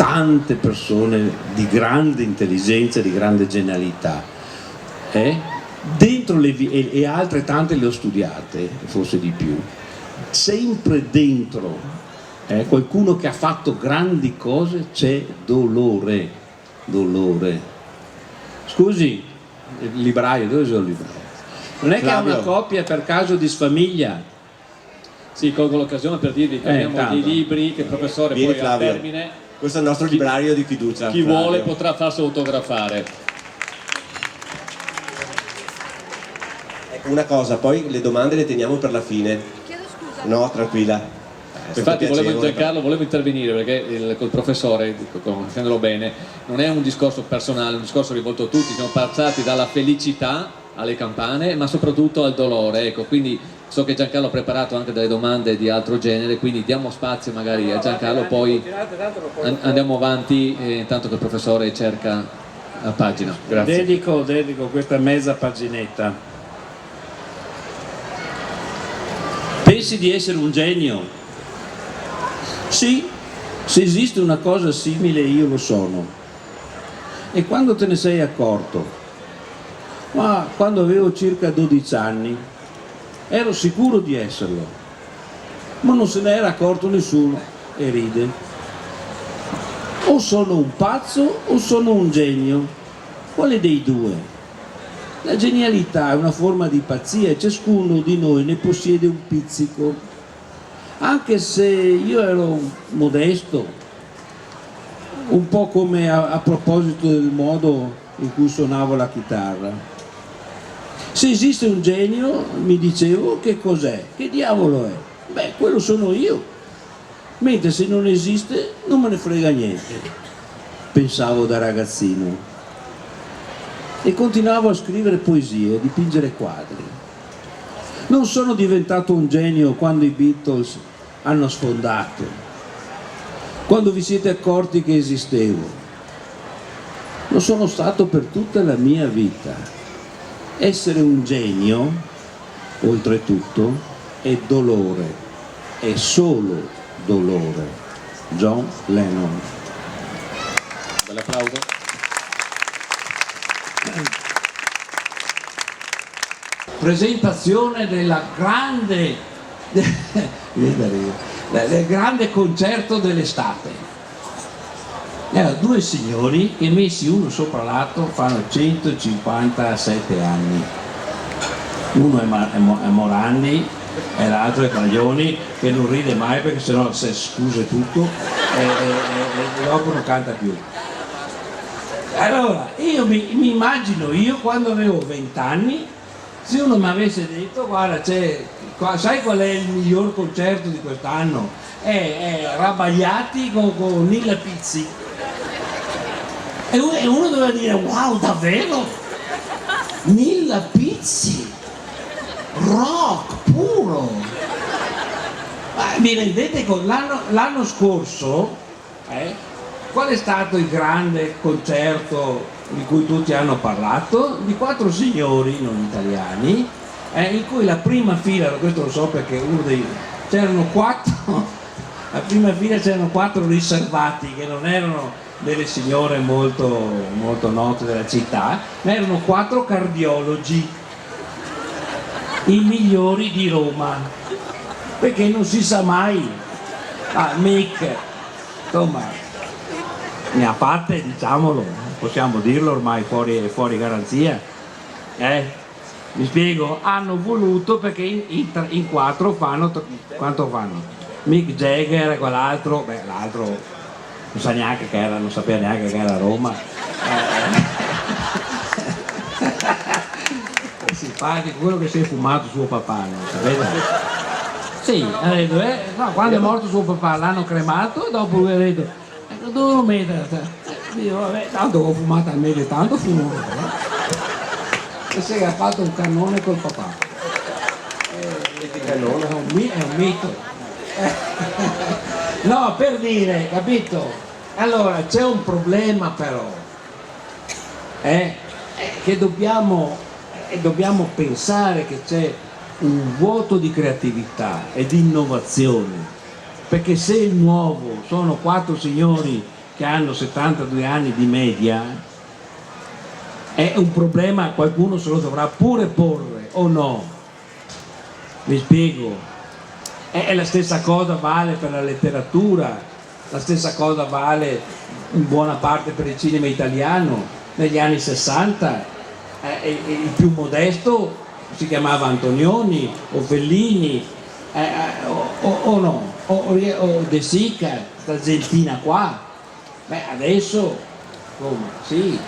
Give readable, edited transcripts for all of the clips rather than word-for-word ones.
tante persone di grande intelligenza, di grande genialità, dentro e altre tante le ho studiate, forse di più, sempre dentro qualcuno che ha fatto grandi cose c'è dolore. Scusi, il libraio, dove sono il libraio? Non è che ha una coppia per caso di sfamiglia? Sì, colgo l'occasione per dirvi che abbiamo dei libri che il professore Vieni, poi Flavio. al termine, questo è il nostro librario di fiducia. chi Flavio. vuole potrà farsi autografare. Ecco, una cosa, poi le domande le teniamo per la fine. Chiedo scusa. No, tranquilla. Infatti Giancarlo volevo intervenire perché col professore, conoscendolo bene, non è un discorso personale, è un discorso rivolto a tutti, siamo passati dalla felicità alle campane, ma soprattutto al dolore, ecco, quindi so che Giancarlo ha preparato anche delle domande di altro genere, quindi diamo spazio magari a Giancarlo, poi andiamo avanti intanto che il professore cerca la pagina. Grazie. Dedico questa mezza paginetta. Pensi di essere un genio? Sì, se esiste una cosa simile io lo sono. E quando te ne sei accorto? Ma quando avevo circa 12 anni ero sicuro di esserlo, ma non se ne era accorto nessuno e ride. O sono un pazzo o sono un genio, quale dei due? La genialità è una forma di pazzia e ciascuno di noi ne possiede un pizzico. Anche se io ero modesto, un po' come a proposito del modo in cui suonavo la chitarra. Se esiste un genio, mi dicevo, che cos'è? Che diavolo è? Beh, quello sono io. Mentre se non esiste, non me ne frega niente, pensavo da ragazzino. E continuavo a scrivere poesie, a dipingere quadri. Non sono diventato un genio quando i Beatles hanno sfondato, quando vi siete accorti che esistevo. Lo sono stato per tutta la mia vita. Essere un genio, oltretutto, è dolore, è solo dolore. John Lennon. Bell'applauso. Presentazione della grande del grande concerto dell'estate. Erano due signori che messi uno sopra l'altro fanno 157 anni. Uno è Morandi e l'altro è Baglioni, che non ride mai perché sennò si scusa tutto e dopo non canta più. Allora io mi immagino, io quando avevo 20 anni, se uno mi avesse detto guarda sai qual è il miglior concerto di quest'anno? È Rabbagliati con Nilla Pizzi. E uno doveva dire wow, davvero? Nilla Pizzi? Rock puro! Vi rendete conto? L'anno scorso qual è stato il grande concerto di cui tutti hanno parlato? Di quattro signori non italiani, in cui la prima fila, questo lo so perché c'erano quattro, la prima fila c'erano quattro riservati che non erano delle signore molto, molto note della città, ma erano quattro cardiologi, i migliori di Roma, perché non si sa mai. Mick, insomma, ne ha fatte, diciamolo, possiamo dirlo ormai fuori garanzia, mi spiego? Hanno voluto perché in quattro fanno, quanto fanno? Mick Jagger e quell'altro, l'altro non sa neanche che era, non sapeva neanche che era a Roma. È simpatico, quello che si è fumato suo papà, non sapete? Sì, ha detto, no, quando è morto suo papà l'hanno cremato e dopo lui ha detto, dove lo mettere? Io, vabbè, tanto ho fumato almeno tanto fumo. E si è fatto un cannone col papà. È un mito. No, per dire, capito? Allora c'è un problema però, che dobbiamo pensare che c'è un vuoto di creatività e di innovazione, perché se il nuovo sono quattro signori che hanno 72 anni di media è un problema, qualcuno se lo dovrà pure porre, o no? Mi spiego? E la stessa cosa vale per la letteratura, la stessa cosa vale in buona parte per il cinema italiano. Negli anni 60 il più modesto si chiamava Antonioni o Fellini, o no, o De Sica, sta gentina qua. Beh, adesso, sì,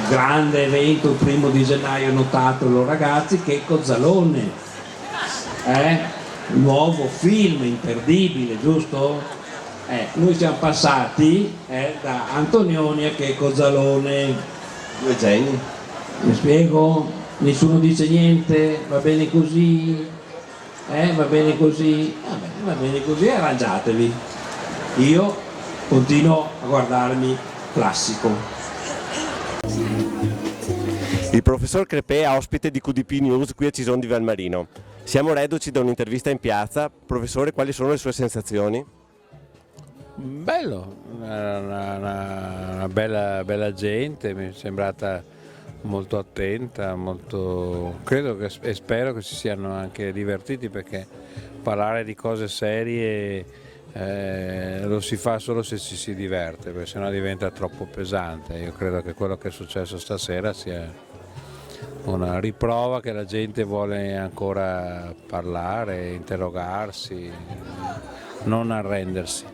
grande evento il 1° gennaio, notatelo ragazzi, che Cozzalone, nuovo film imperdibile, giusto? Noi siamo passati da Antonioni a che Cozzalone. 2 geni. Mi spiego? Nessuno dice niente? Va bene così? Va bene così? Va bene così, arrangiatevi. Io continuo a guardarmi classico. Il professor Crepè è ospite di QDP News qui a Cison di Valmarino. Siamo reduci da un'intervista in piazza. Professore, quali sono le sue sensazioni? Bello, una bella gente, mi è sembrata molto attenta, credo e spero che si siano anche divertiti, perché parlare di cose serie lo si fa solo se ci si diverte, perché sennò diventa troppo pesante. Io credo che quello che è successo stasera sia una riprova che la gente vuole ancora parlare, interrogarsi, non arrendersi.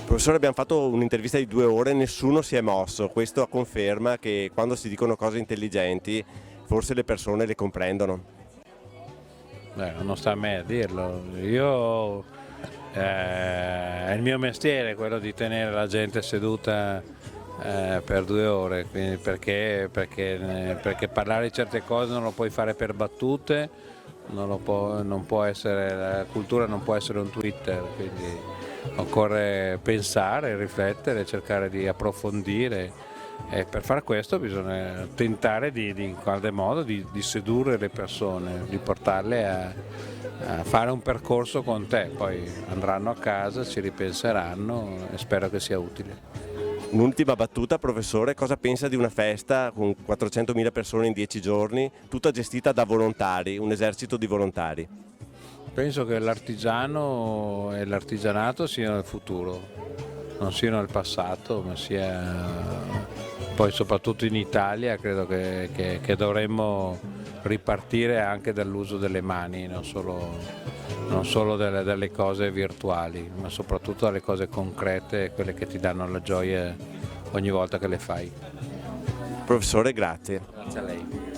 Professore, abbiamo fatto un'intervista di 2 ore, nessuno si è mosso. Questo conferma che quando si dicono cose intelligenti forse le persone le comprendono. Non sta a me a dirlo. Io è il mio mestiere quello di tenere la gente seduta per 2 ore, quindi perché parlare di certe cose non lo puoi fare per battute, non può essere, la cultura non può essere un Twitter, quindi occorre pensare, riflettere, cercare di approfondire, e per far questo bisogna tentare in qualche modo di sedurre le persone, di portarle a fare un percorso con te, poi andranno a casa, ci ripenseranno e spero che sia utile. Un'ultima battuta, professore, cosa pensa di una festa con 400.000 persone in 10 giorni, tutta gestita da volontari, un esercito di volontari? Penso che l'artigiano e l'artigianato siano il futuro, non siano il passato, ma poi soprattutto in Italia credo che dovremmo ripartire anche dall'uso delle mani, non solo delle cose virtuali, ma soprattutto dalle cose concrete, quelle che ti danno la gioia ogni volta che le fai. Professore, grazie. Grazie a lei.